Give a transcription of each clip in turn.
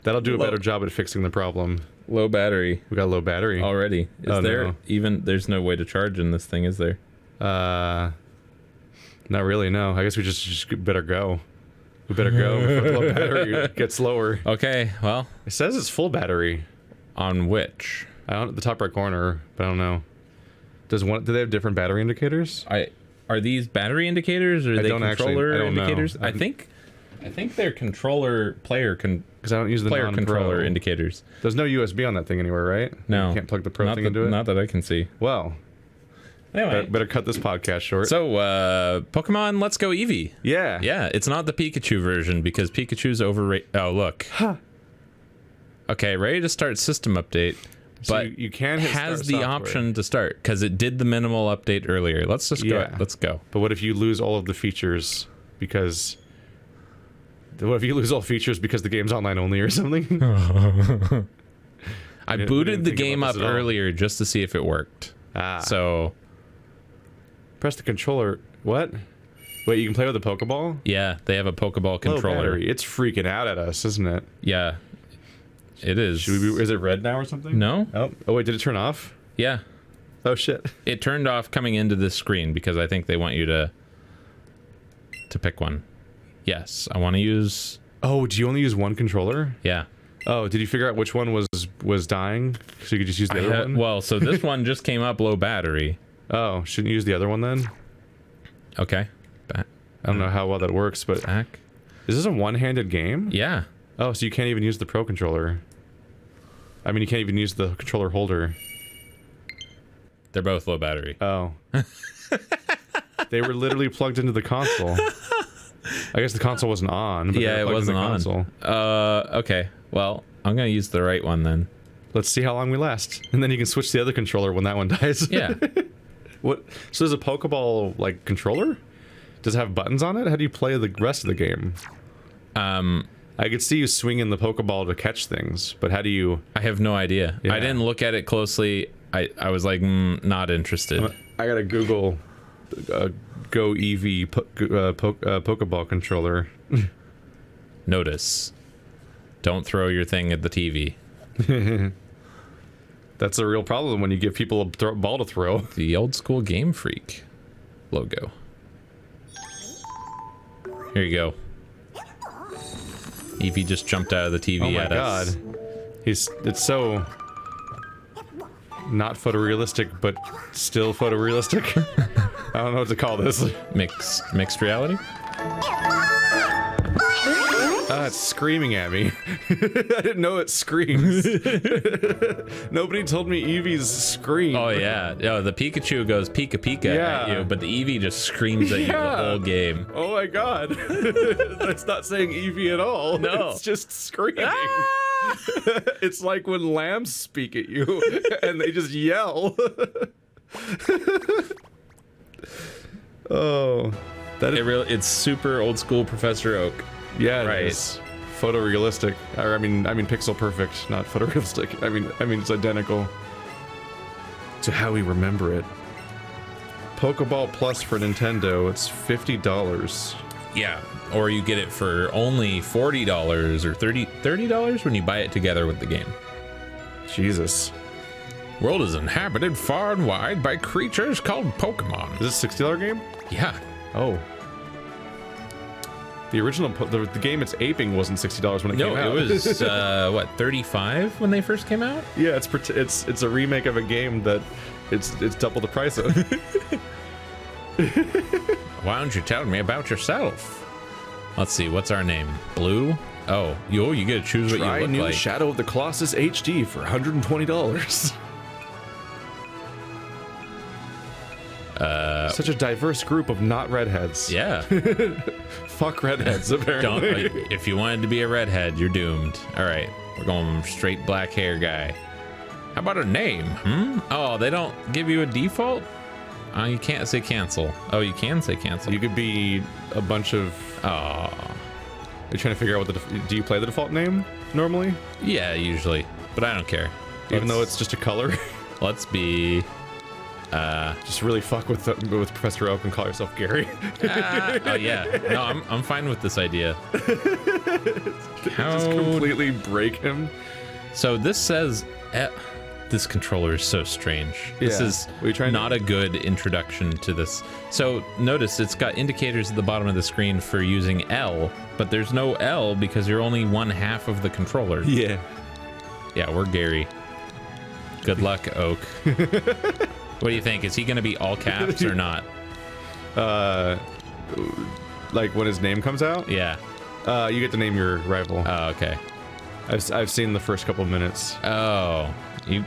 That'll do a better job at fixing the problem. Low battery. We got low battery already. Is there no. even? There's no way to charge in this thing, is there? Not really. No. I guess we just better go. We better go before the low battery gets lower. Okay. Well, it says it's full battery. On which? I don't. The top right corner, but I don't know. Do they have different battery indicators? Are these battery indicators or are they controller indicators? Know. I think they're controller player because I don't use the player controller indicators. There's no USB on that thing anywhere, right? No, you can't plug the Pro thing into it. Not that I can see. Well, anyway, better cut this podcast short. So, Pokemon Let's Go Eevee. Yeah, it's not the Pikachu version because Pikachu's overrated. Oh, look. Huh. Okay, ready to start system update. So but you can hit has the option to start because it did the minimal update earlier. Let's just go. Let's go. But what if you lose all of the features because? What if you lose all features because the game's online only or something? I booted the game up earlier just to see if it worked. So press the controller. What? Wait, you can play with the Pokeball? Yeah, they have a Pokeball controller. It's freaking out at us, isn't it? Yeah. It is. Is it red now or something? No. Oh wait, did it turn off? Yeah. Oh shit. It turned off coming into this screen because I think they want you to pick one. Yes, I want to use. Oh, do you only use one controller? Yeah. Oh, did you figure out which one was dying so you could just use the other one? Well, so this one just came up low battery. Oh, shouldn't you use the other one then? Okay. Back. I don't know how well that works, but back. Is this a one-handed game? Yeah. Oh, so you can't even use the Pro controller. I mean, you can't even use the controller holder. They're both low battery. Oh. They were literally plugged into the console. I guess the console wasn't on. But yeah, it wasn't on. Okay. Well, I'm gonna use the right one then. Let's see how long we last, and then you can switch to the other controller when that one dies. Yeah. What? So there's a Pokeball like controller? Does it have buttons on it? How do you play the rest of the game? I could see you swinging the Pokeball to catch things, but how do you? I have no idea. Yeah. I didn't look at it closely. I was like, not interested. I gotta Google Go Eevee Pokeball controller. Notice. Don't throw your thing at the TV. That's a real problem when you give people a ball to throw. The old school Game Freak logo. Here you go. Eevee just jumped out of the TV at us. Oh my god. It's so not photorealistic, but still photorealistic. I don't know what to call this. Mixed reality? It's screaming at me. I didn't know it screams. Nobody told me Eevee's scream. Oh yeah. Oh, the Pikachu goes Pika Pika at you, but the Eevee just screams at you the whole game. Oh my god. That's not saying Eevee at all. No. It's just screaming. It's like when lambs speak at you and they just yell. Oh. It's super old school Professor Oak. Yeah, right. It's photorealistic. Or I mean pixel perfect, not photorealistic. I mean it's identical to how we remember it. Pokeball Plus for Nintendo, it's $50. Yeah, or you get it for only $40 or $30 when you buy it together with the game. Jesus. World is inhabited far and wide by creatures called Pokemon. Is this a $60 game? Yeah. Oh. The original, the game it's aping wasn't $60 when it came out. No, it was, what, $35 when they first came out? Yeah, it's a remake of a game that it's double the price of. Why don't you tell me about yourself? Let's see, what's our name? Blue? Oh, you get to choose what you look new like. Shadow of the Colossus HD for $120. Such a diverse group of not redheads. Yeah. Fuck redheads, apparently. If you wanted to be a redhead, you're doomed. All right, we're going straight black hair guy. How about a name? Oh, they don't give you a default? Oh, you can't say cancel. Oh, you can say cancel. You could be a bunch of... Oh. You're trying to figure out what do you play the default name normally? Yeah, usually, but I don't care. Even though it's just a color? Let's be Just really fuck with Professor Oak and call yourself Gary. Oh yeah, no, I'm fine with this idea. Just completely break him. So this says, this controller is so strange. This is not a good introduction to this. So notice it's got indicators at the bottom of the screen for using L, but there's no L because you're only one half of the controller. Yeah. Yeah, we're Gary. Good luck, Oak. What do you think? Is he going to be all caps or not? Like when his name comes out? Yeah. You get to name your rival. Oh, okay. I've seen the first couple of minutes. Oh,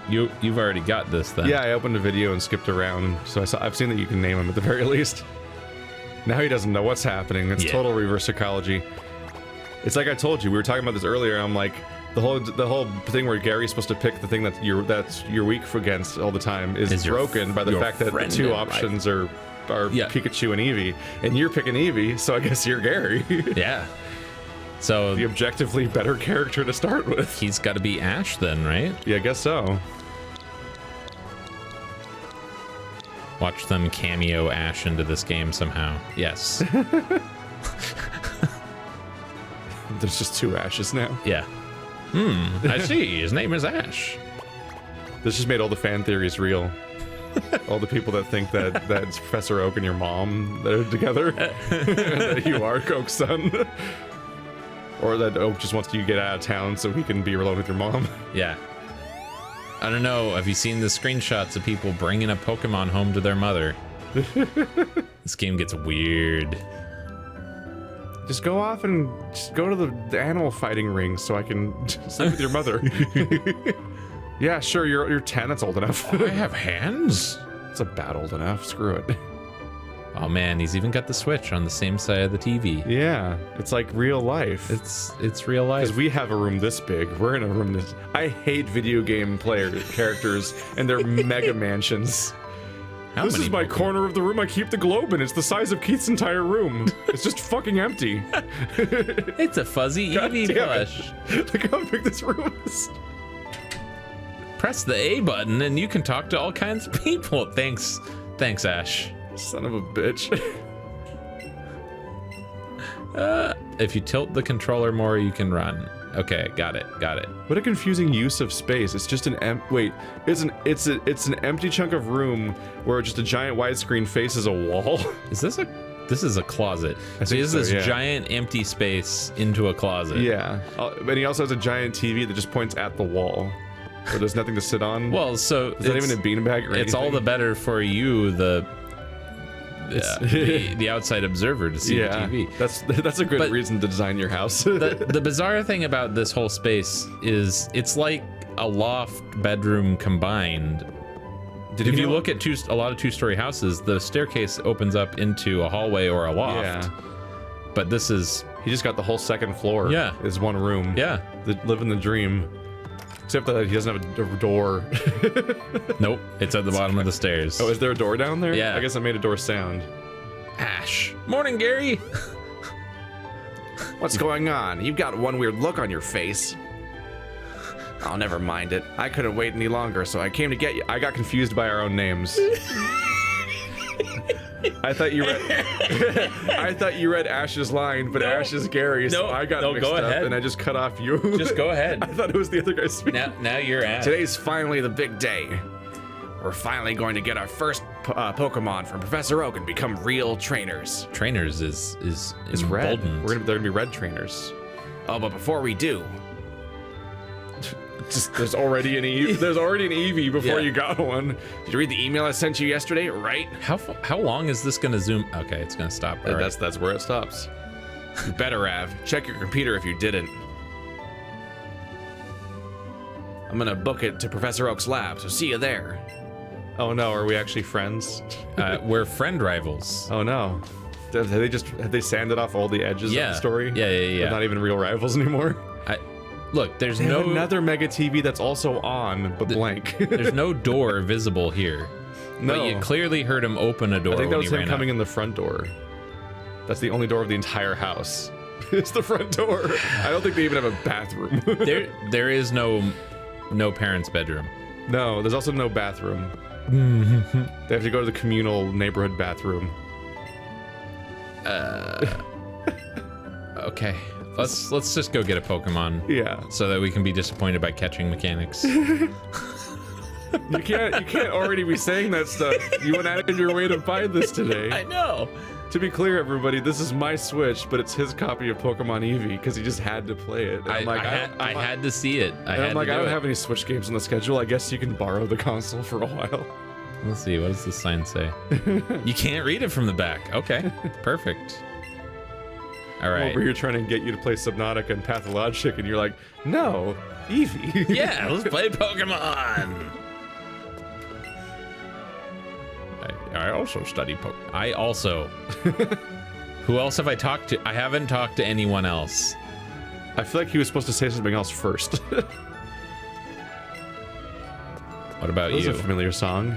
you've already got this then. Yeah, I opened a video and skipped around, so I've seen that you can name him at the very least. Now he doesn't know what's happening. It's total reverse psychology. It's like I told you, we were talking about this earlier. I'm like, the whole thing where Gary's supposed to pick the thing that you're weak against all the time is broken by the fact that the two options are Pikachu and Eevee, and you're picking Eevee, so I guess you're Gary. Yeah. So the objectively better character to start with. He's got to be Ash then, right? Yeah, I guess so. Watch them cameo Ash into this game somehow. Yes. There's just two Ashes now. Yeah. I see. His name is Ash. This just made all the fan theories real. All the people that think that that's Professor Oak and your mom that are together. That you are Oak's son. Or that Oak just wants you to get out of town so he can be alone with your mom. Yeah. I don't know. Have you seen the screenshots of people bringing a Pokemon home to their mother? This game gets weird. Just go off and just go to the animal fighting ring so I can sleep with your mother. Yeah, sure, you're 10, that's old enough. I have hands? It's about old enough, screw it. Oh man, he's even got the Switch on the same side of the TV. Yeah, it's like real life. It's real life. Because we have a room this big. We're in a room this... I hate video game characters and their mega mansions. This is my corner of the room I keep the globe in. It's the size of Keith's entire room. It's just fucking empty. It's a fuzzy Eevee plush. Look how big this room is. Press the A button and you can talk to all kinds of people. Thanks, Ash. Son of a bitch. If you tilt the controller more, you can run. Okay, got it. What a confusing use of space. It's just an it's an empty chunk of room where just a giant widescreen faces a wall. This is a closet. So he has this giant empty space into a closet. Yeah. But he also has a giant TV that just points at the wall. Where there's nothing to sit on. Well, so it's not even a beanbag or anything. It's all the better for you, the outside observer, to see the TV. That's a good reason to design your house. The bizarre thing about this whole space is it's like a loft bedroom combined. If you look at a lot of two-story houses, the staircase opens up into a hallway or a loft. Yeah. But this is... He just got the whole second floor. Yeah. Is one room. Yeah. Living the dream. Except that he doesn't have a door. Nope, it's at the bottom of the stairs. Oh, is there a door down there? Yeah. I guess I made a door sound. Ash. Morning, Gary. What's going on? You've got one weird look on your face. Oh, never mind it. I couldn't wait any longer, so I came to get you. I got confused by our own names. I thought you read Ash's line, but Ash is Gary, so I got mixed up, and I just cut off you. Just go ahead. I thought it was the other guy speaking. Now you're Ash. Today's finally the big day. We're finally going to get our first Pokemon from Professor Oak and become real trainers. Trainers is red. They're gonna be red trainers. Oh, but before we do, there's already an Eevee before you got one. Did you read the email I sent you yesterday? Right? How long is this gonna zoom? Okay, it's gonna stop. That's where it stops. You better have. Check your computer if you didn't. I'm gonna book it to Professor Oak's lab, so see you there. Oh no, are we actually friends? We're friend rivals. Oh no. Have they sanded off all the edges of the story? Yeah. They're not even real rivals anymore? Look, there's they have another Mega TV that's also on, but blank. There's no door visible here. No. But you clearly heard him open a door. I think that was him coming up. in the front door. That's the only door of the entire house. It's the front door. I don't think they even have a bathroom. There is no parents' bedroom. No, there's also no bathroom. They have to go to the communal neighborhood bathroom. Okay. Let's just go get a Pokemon. Yeah. So that we can be disappointed by catching mechanics. You can't already be saying that stuff. You went out of your way to buy this today. I know. To be clear, everybody, this is my Switch, but it's his copy of Pokemon Eevee because he just had to play it. I had to see it. I don't have any Switch games on the schedule. I guess you can borrow the console for a while. Let's see. What does the sign say? You can't read it from the back. Okay. Perfect. All right. Over here trying to get you to play Subnautica and Pathologic, and you're like, no, Eevee. Yeah, let's play Pokemon. I also study Pokemon. I also. Who else have I talked to? I haven't talked to anyone else. I feel like he was supposed to say something else first. What about you? That was you? a familiar song.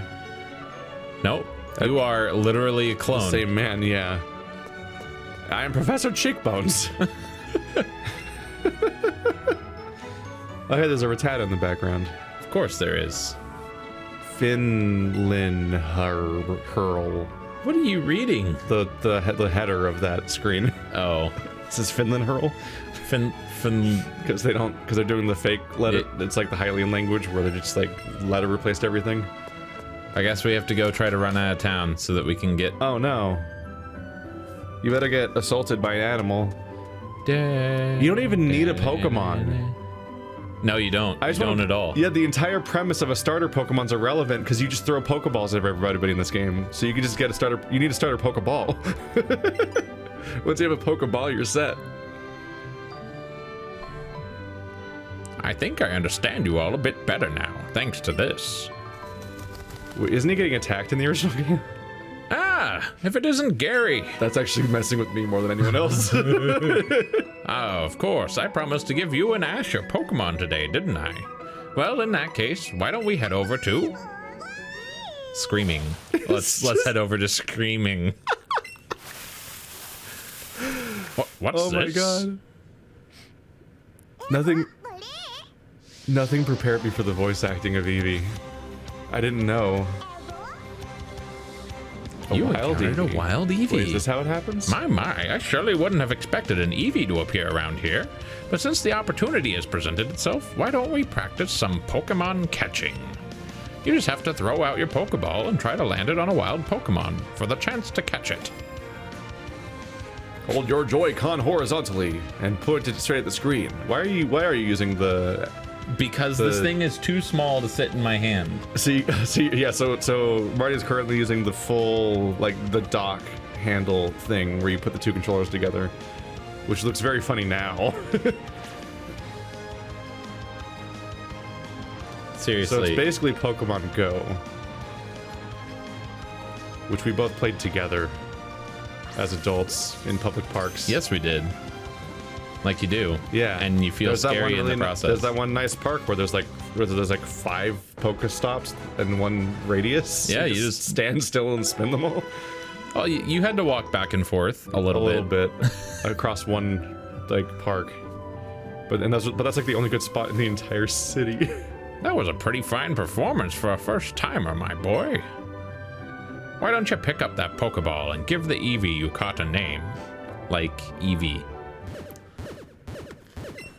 Nope. You are literally a clone. The same man, yeah. I am Professor Cheekbones. Oh, hey, there's a Rattata in the background. Of course there is. Finlin Hurl. What are you reading? The header of that screen. Oh. It says Finlin Hurl. Because they're doing the fake letter. It's like the Hylian language where they just like letter replaced everything. I guess we have to go try to run out of town so that we can get. Oh no. You better get assaulted by an animal. You don't even need a Pokemon. No, you don't. You don't at all. Yeah, the entire premise of a starter Pokemon's irrelevant because you just throw Pokeballs at everybody in this game. So you can just get a starter. You need a starter Pokeball. Once you have a Pokeball, you're set. I think I understand you all a bit better now, thanks to this. Wait, isn't he getting attacked in the original game? Ah, if it isn't Gary. That's actually messing with me more than anyone else. Oh, of course. I promised to give you and Ash your Pokemon today, didn't I? Well, in that case, why don't we head over to... Screaming. Let's head over to Screaming. What's oh this? My god. Nothing prepared me for the voice acting of Eevee. I didn't know. You encountered a wild Eevee. Wait, is this how it happens? My, I surely wouldn't have expected an Eevee to appear around here. But since the opportunity has presented itself, why don't we practice some Pokemon catching? You just have to throw out your Pokeball and try to land it on a wild Pokemon for the chance to catch it. Hold your Joy-Con horizontally and point it straight at the screen. Why are you using the... Because this thing is too small to sit in my hand. See, yeah, so Marty's currently using the full, like, the dock handle thing where you put the two controllers together, which looks very funny now. Seriously. So it's basically Pokemon Go, which we both played together as adults in public parks. Yes, we did. Like you do. Yeah. And you feel scary in the process. There's that one nice park where there's like 5 Pokestops and one radius. Yeah, you just stand still and spin them all. Well, you had to walk back and forth a little bit across one like park. But that's like the only good spot in the entire city. That was a pretty fine performance for a first timer, my boy. Why don't you pick up that Pokeball and give the Eevee you caught a name? Like Eevee.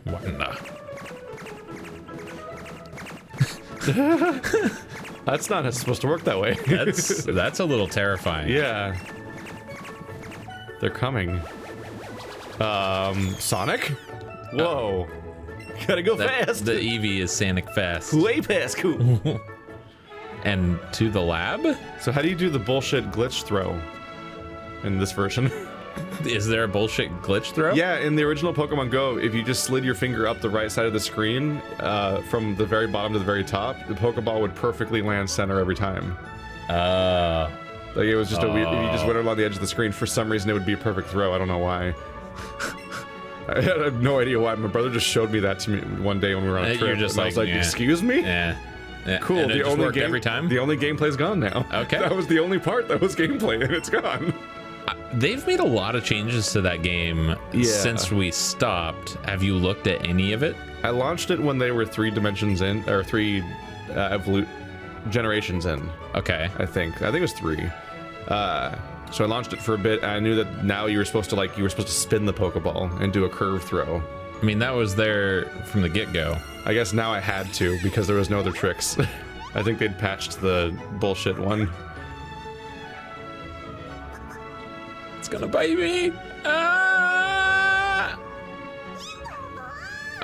What in the... That's not supposed to work that way. That's a little terrifying. Yeah. They're coming. Sonic? Whoa. Gotta go fast. The Eevee is Sonic fast. Way past cool. And to the lab? So how do you do the bullshit glitch throw in this version? Is there a bullshit glitch throw? Yeah, in the original Pokemon Go, if you just slid your finger up the right side of the screen, from the very bottom to the very top, the Pokeball would perfectly land center every time. Like it was just a weird, if you just went along the edge of the screen, for some reason it would be a perfect throw. I don't know why. I have no idea why. My brother just showed me that to me one day when we were on a trip. You're just and I was like, excuse me? Yeah. Cool. And it just worked every time? The only gameplay's gone now. Okay. That was the only part that was gameplay, and it's gone. They've made a lot of changes to that game since we stopped. Have you looked at any of it? I launched it when they were 3 dimensions in, or 3 evolute generations in. Okay. I think it was 3. So I launched it for a bit, and I knew that now you were supposed to spin the Pokeball and do a curve throw. I mean, that was there from the get-go. I guess now I had to because there was no other tricks. I think they'd patched the bullshit one. It's gonna bite me. Ah!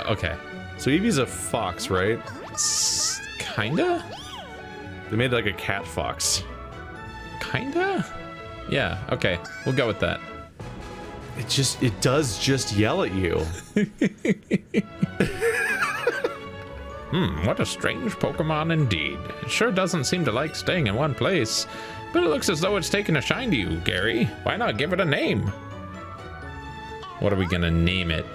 Okay. So Eevee's a fox, right? Kinda? They made like a cat fox. Kinda? Yeah, okay. We'll go with that. It does just yell at you. What a strange Pokemon indeed. It sure doesn't seem to like staying in one place. But it looks as though it's taken a shine to you, Gary. Why not give it a name? What are we gonna name it?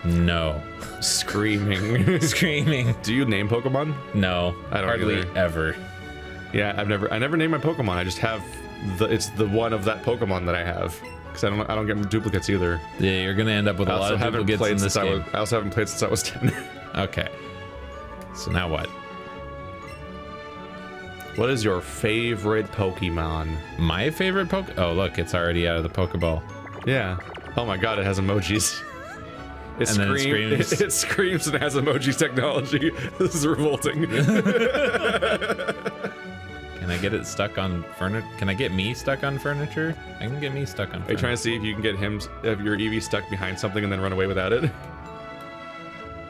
No. Screaming. Screaming. Do you name Pokemon? No. I don't hardly either. ever. Yeah, I never name my Pokemon. I just have it's the one of that Pokemon that I have. Because I don't get duplicates either. Yeah, you're gonna end up with a lot of duplicates in this game. I also haven't played since I was 10. Okay. So now what? What is your favorite Pokemon? My favorite Oh, look, it's already out of the Pokeball. Yeah. Oh my god, it has emojis. It And then it screams. It screams and has emoji technology. This is revolting. Can I get it stuck on furniture? Can I get me stuck on furniture? I can get me stuck on Are you furniture. trying to see if you can get have your Eevee stuck behind something and then run away without it?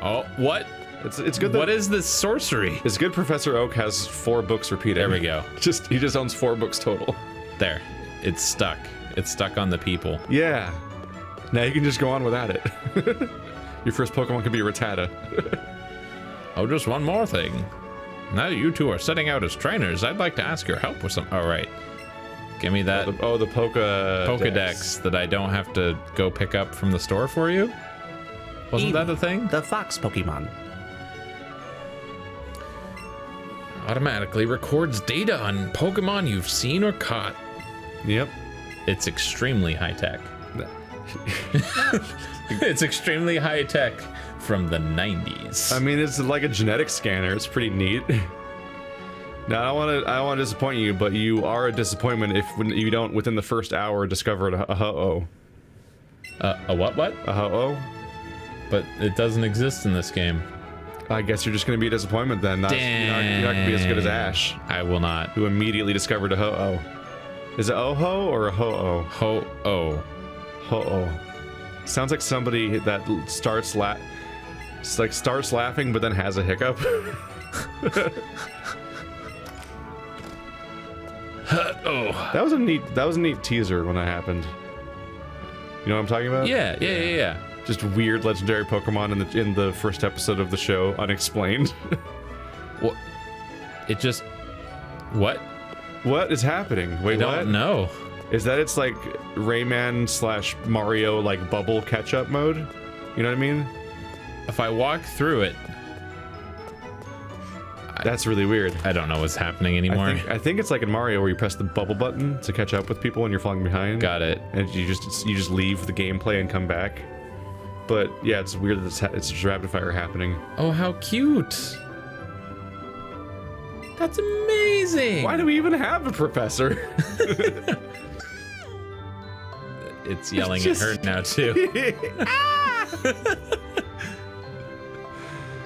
Oh, what? It's good. What is this sorcery? It's good. Professor Oak has 4 books repeating. There we go. He just owns 4 books total. There. It's stuck. It's stuck on the people. Yeah. Now you can just go on without it. Your first Pokemon could be Rattata. Oh, just one more thing. Now that you two are setting out as trainers, I'd like to ask your help with some. All right. Give me that the Pokedex that I don't have to go pick up from the store for you. Wasn't that a thing? The fox Pokemon. Automatically records data on Pokemon you've seen or caught. Yep. It's extremely high tech. It's extremely high tech from the 90s. I mean, it's like a genetic scanner. It's pretty neat. Now, I don't want to disappoint you, but you are a disappointment if when you don't within the first hour discover a ho-oh. A what? A ho-oh? But it doesn't exist in this game. I guess you're just going to be a disappointment then. You're not going to be as good as Ash, I will not. who immediately discovered a ho-oh. Is it oh-ho or a ho-oh? Ho-oh. Ho-oh. Sounds like somebody that starts laughing but then has a hiccup. Oh. That was a neat teaser when that happened. You know what I'm talking about? Yeah. Just weird legendary Pokemon in the first episode of the show, unexplained. What? It just. What? What is happening? Wait, I what? don't know. Is that it's like Rayman / Mario like bubble catch-up mode? You know what I mean? If I walk through it, That's really weird. I don't know what's happening anymore. I think it's like in Mario where you press the bubble button to catch up with people when you're falling behind. Got it. And you just leave the gameplay and come back. But yeah, it's weird that it's just rapid fire happening. Oh, how cute. That's amazing. Why do we even have a professor? It's yelling It's at her now too.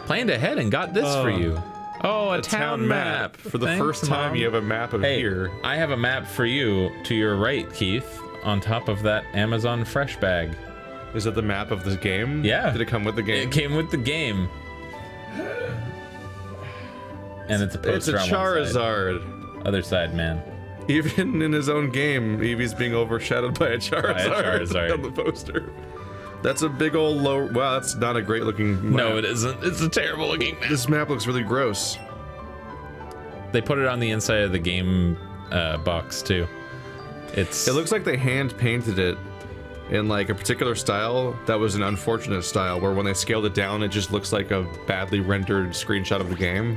Planned ahead and got this for you. Oh, a town map. For the Thanks, first time, Mom. you have a map of Hey, here. I have a map for you to your right, Keith, on top of that Amazon Fresh bag. Is it the map of the game? Yeah. Did it come with the game? It came with the game. And it's a It's poster a on one side. Charizard. Other side, man. Even in his own game, Eevee's being overshadowed by a Charizard, on the poster. That's a big old low. Wow, that's not a great looking map. No, it isn't. It's a terrible looking map. This map looks really gross. They put it on the inside of the game box too. It looks like they hand painted it in like a particular style that was an unfortunate style where when they scaled it down, it just looks like a badly rendered screenshot of the game.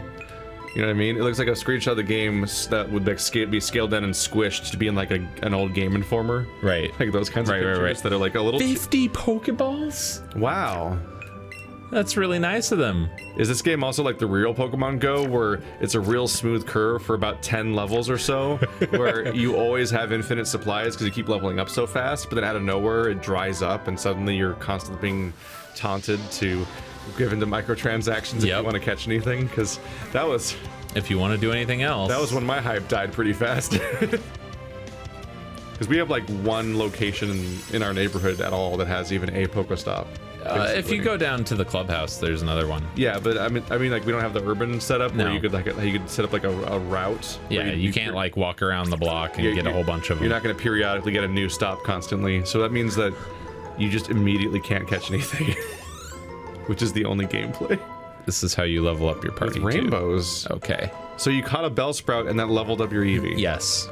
You know what I mean? It looks like a screenshot of the game that would like be scaled down and squished to be in like an old Game Informer. Right. Like those kinds of pictures that are like a little... 50 Pokeballs? Wow. That's really nice of them. Is this game also like the real Pokemon Go, where it's a real smooth curve for about 10 levels or so, where you always have infinite supplies because you keep leveling up so fast, but then out of nowhere it dries up and suddenly you're constantly being taunted to give into microtransactions if you want to catch anything? Because that was... If you want to do anything else. That was when my hype died pretty fast. Because we have like one location in our neighborhood at all that has even a Pokestop. If you go down to the clubhouse, there's another one. Yeah, but I mean, like we don't have the urban setup where you could set up like a route. Yeah, you can't like walk around the block and get a whole bunch of them. You're not going to periodically get a new stop constantly, so that means that you just immediately can't catch anything, which is the only gameplay. This is how you level up your party. With rainbows. Too. Okay. So you caught a Bellsprout and that leveled up your Eevee. Yes.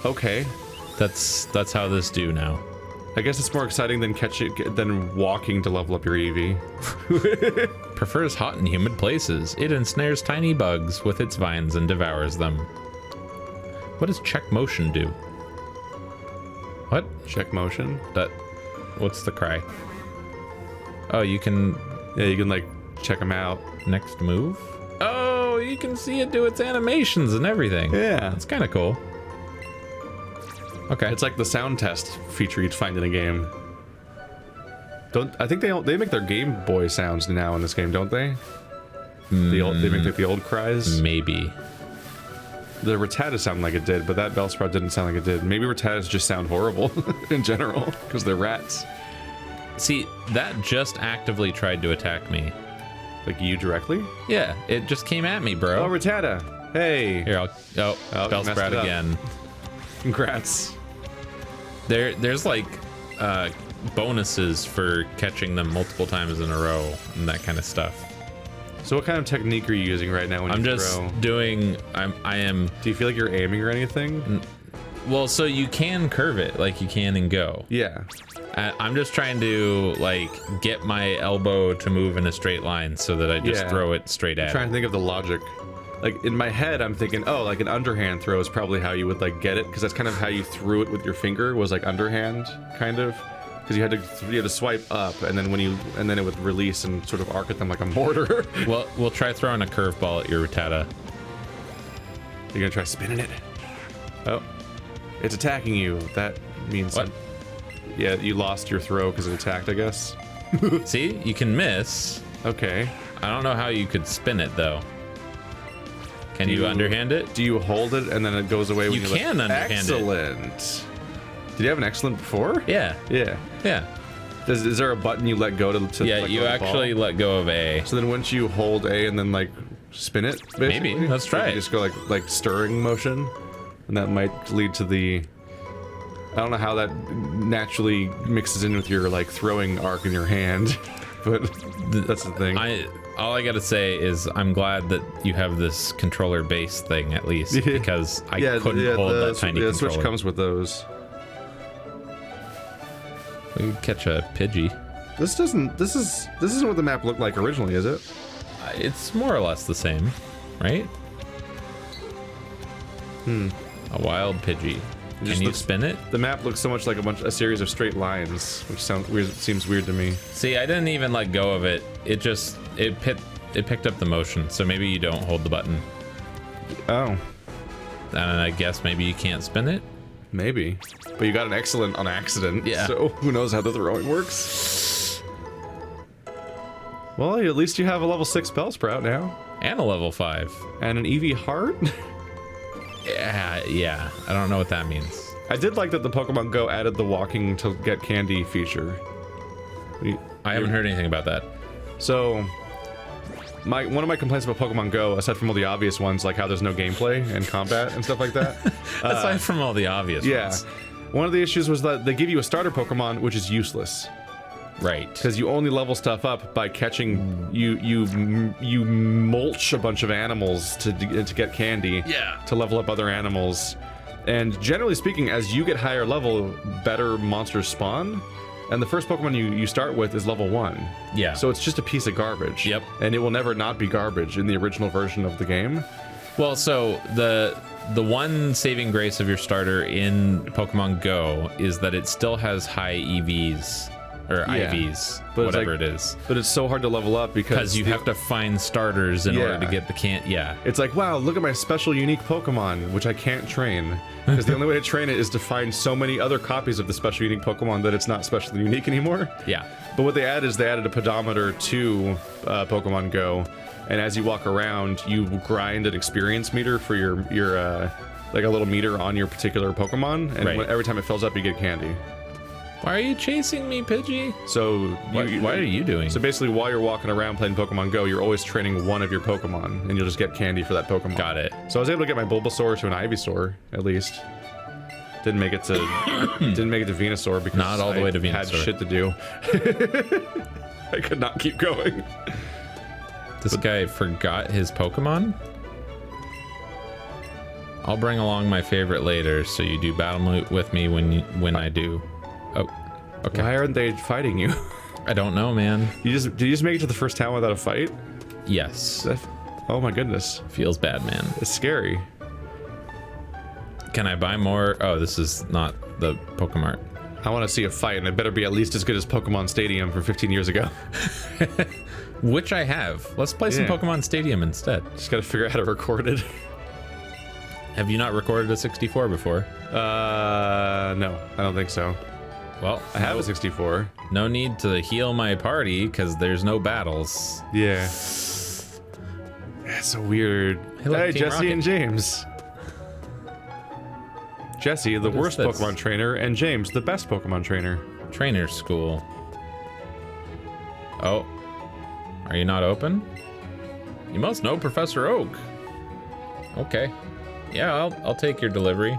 Okay. That's how this do now. I guess it's more exciting than walking to level up your Eevee. Prefers hot and humid places. It ensnares tiny bugs with its vines and devours them. What does check motion do? What? Check motion? What's the cry? Oh, you can... Yeah, you can like check them out. Next move? Oh, you can see it do its animations and everything. Yeah. That's kind of cool. Okay. It's like the sound test feature you'd find in a game. I think they make their Game Boy sounds now in this game, don't they? They make like the old cries? Maybe. The Rattata sounded like it did, but that Bellsprout didn't sound like it did. Maybe Rattatas just sound horrible in general, because they're rats. See, that just actively tried to attack me. Like you directly? Yeah, it just came at me, bro. Oh, Rattata. Hey. Here, Bellsprout again. Congrats. There's like bonuses for catching them multiple times in a row and that kind of stuff. So what kind of technique are you using right now when you throw? I'm just doing... I am... Do you feel like you're aiming or anything? Well, so you can curve it like you can in Go. Yeah. I'm just trying to like get my elbow to move in a straight line so that I just throw it straight at it. I'm trying to think of the logic. Like in my head, I'm thinking, oh, like an underhand throw is probably how you would like get it, because that's kind of how you threw it with your finger, was like underhand, kind of, because you had to swipe up, and then it would release and sort of arc at them like a mortar. Well, we'll try throwing a curveball at your Rattata. You're gonna try spinning it. Oh, it's attacking you. That means what? Yeah, you lost your throw because it attacked, I guess. See, you can miss. Okay. I don't know how you could spin it though. Can you underhand it? Do you hold it and then it goes away when you can underhand Excellent. Did you have an excellent before? Yeah. Yeah. Yeah. Is there a button you let go to yeah, you actually let go of A. So then once you hold A and then like spin it, basically? Maybe. Let's try it. Just go like stirring motion, and that might lead to the... I don't know how that naturally mixes in with your like throwing arc in your hand, but that's the thing. All I gotta say is I'm glad that you have this controller base thing at least, because I couldn't hold that tiny controller. The Switch comes with those. We could catch a Pidgey. This isn't what the map looked like originally, is it? It's more or less the same, right? A wild Pidgey. Can you spin it? The map looks so much like a series of straight lines, which seems weird to me. See, I didn't even let go of it. It picked up the motion, so maybe you don't hold the button. Oh. And I guess maybe you can't spin it? Maybe. But you got an excellent on accident, yeah. So who knows how the throwing works. Well, at least you have a level 6 Bellsprout now. And a level 5. And an Eevee heart? Yeah. I don't know what that means. I did like that the Pokemon Go added the walking to get candy feature. I haven't heard anything about that. So, one of my complaints about Pokemon Go, aside from all the obvious ones, like how there's no gameplay and combat and stuff like that. Aside from all the obvious ones. One of the issues was that they give you a starter Pokemon, which is useless. Right. Because you only level stuff up by catching, you mulch a bunch of animals to get candy. Yeah. To level up other animals. And generally speaking, as you get higher level, better monsters spawn. And the first Pokemon you start with is level 1. Yeah. So it's just a piece of garbage. Yep. And it will never not be garbage in the original version of the game. Well, so the one saving grace of your starter in Pokemon Go is that it still has high EVs or Yeah. IVs, But it's whatever like- it is. But it's so hard to level up because Because you have to find starters in order to Yeah. get the Yeah. It's like, wow, look at my special unique Pokemon, which I can't train. Because the only way to train it is to find so many other copies of the special unique Pokemon that it's not specially unique anymore. Yeah. But what they added is they added a pedometer to Pokemon Go, and as you walk around, you grind an experience meter for your like a little meter on your particular Pokemon, and Right. every time it fills up, you get candy. Why are you chasing me, Pidgey? So What are you doing? So basically, while you're walking around playing Pokemon Go, you're always training one of your Pokemon, and you'll just get candy for that Pokemon. Got it. So I was able to get my Bulbasaur to an Ivysaur, at least. Didn't make it to Venusaur because Not all the way to I had Venusaur. shit to do. I could not keep going. This guy forgot his Pokemon? I'll bring along my favorite later, so you do battle with me when I do. Oh, okay. Why aren't they fighting you? I don't know, man. Did you just make it to the first town without a fight? Yes. Oh my goodness, Feels bad, man. it's scary. Can I buy more? Oh, this is not the Pokemart. I want to see a fight, and it better be at least as good as Pokemon Stadium from 15 years ago. Which I have. Let's play some Yeah. Pokemon Stadium instead. Just gotta figure out how to record it. Have you not recorded a 64 before? No, I don't think so. Well, I have a 64. no need to heal my party because there's no battles. Yeah. That's so weird. Hey, look, Hey, Team Jessie Rocket. and James. Jessie, the What is worst this? Pokemon trainer, and James, the best Pokemon trainer. Trainer school. Oh, are you not open? You must know Professor Oak. Okay. Yeah, I'll take your delivery.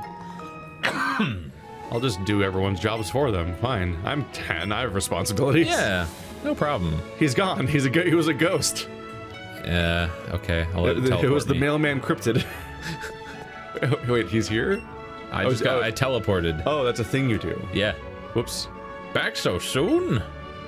I'll just do everyone's jobs for them. Fine. I'm 10. I have responsibilities. Yeah, no problem. He's gone. He was a ghost. Yeah, okay. I'll let it It teleport was the me. mailman cryptid. Wait, he's here? I teleported. Oh, that's a thing you do. Yeah. Whoops. Back so soon?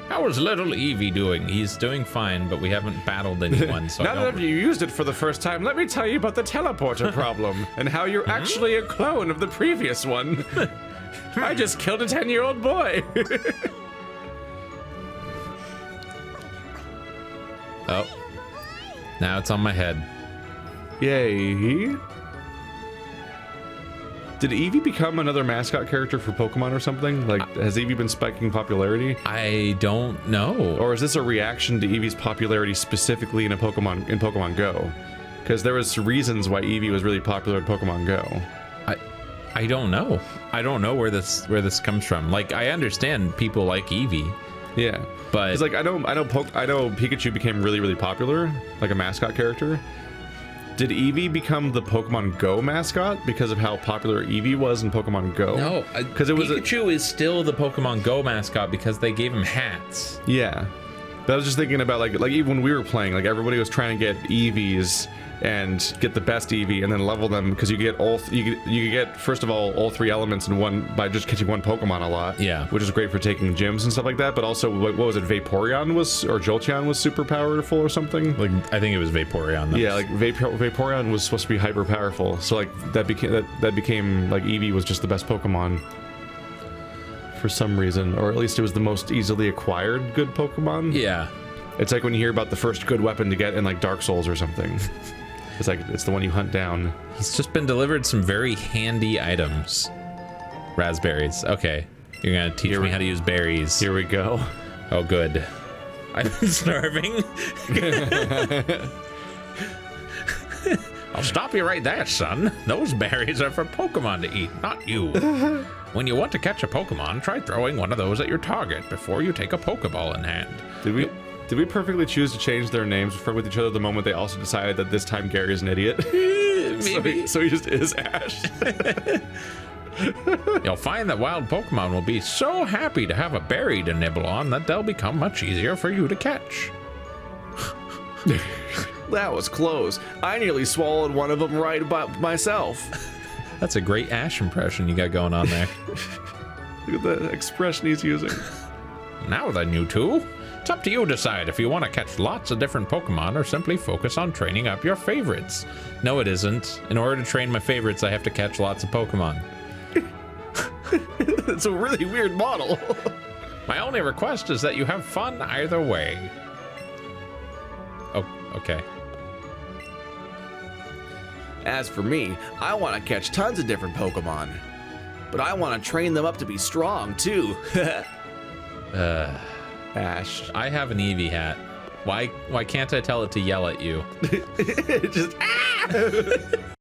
How is little Eevee doing? He's doing fine, but we haven't battled anyone, so I Now don't... that you used it for the first time, let me tell you about the teleporter problem and how you're actually a clone of the previous one. I just killed a 10-year-old boy. Oh. Now it's on my head. Yay. Did Eevee become another mascot character for Pokemon or something? Like, has Eevee been spiking popularity? I don't know. Or is this a reaction to Eevee's popularity specifically in Pokemon Go? Because there was reasons why Eevee was really popular in Pokemon Go. I don't know. I don't know where this comes from. Like, I understand people like Eevee, Yeah, but it's like I know Pikachu became really, really popular, like a mascot character. Did Eevee become the Pokemon Go mascot because of how popular Eevee was in Pokemon Go? no, because it was Pikachu is still the Pokemon Go mascot because they gave him hats. yeah. But I was just thinking about like even when we were playing, like everybody was trying to get Eevees and get the best Eevee and then level them because you get you get first of all 3 elements in one by just catching one Pokemon a lot. Yeah. Which is great for taking gyms and stuff like that. But also, what was it? Vaporeon or Jolteon was super powerful or something. Like, I think it was Vaporeon. Yeah, like Vaporeon was supposed to be hyper powerful. So like that became like Eevee was just the best Pokemon for some reason, or at least it was the most easily acquired good Pokemon. Yeah. It's like when you hear about the first good weapon to get in like Dark Souls or something. It's like it's the one you hunt down. He's just been delivered some very handy items. Raspberries. Okay. You're gonna teach me how to use berries. Here we go. Oh, good. I've been starving. I'll stop you right there, son. Those berries are for Pokemon to eat, not you. When you want to catch a Pokemon, try throwing one of those at your target before you take a Pokeball in hand. Did we perfectly choose to change their names with each other the moment they also decided that this time Gary is an idiot? Maybe. so he just is Ash. You'll find that wild Pokemon will be so happy to have a berry to nibble on that they'll become much easier for you to catch. That was close. I nearly swallowed one of them right about myself. That's a great Ash impression you got going on there. Look at the expression he's using. Now then, you two. It's up to you to decide if you want to catch lots of different Pokemon or simply focus on training up your favorites. No, it isn't. In order to train my favorites, I have to catch lots of Pokemon. It's a really weird model. My only request is that you have fun either way. Oh, okay. As for me, I want to catch tons of different Pokemon. But I want to train them up to be strong, too. Ash. I have an Eevee hat. Why can't I tell it to yell at you? Just, ah!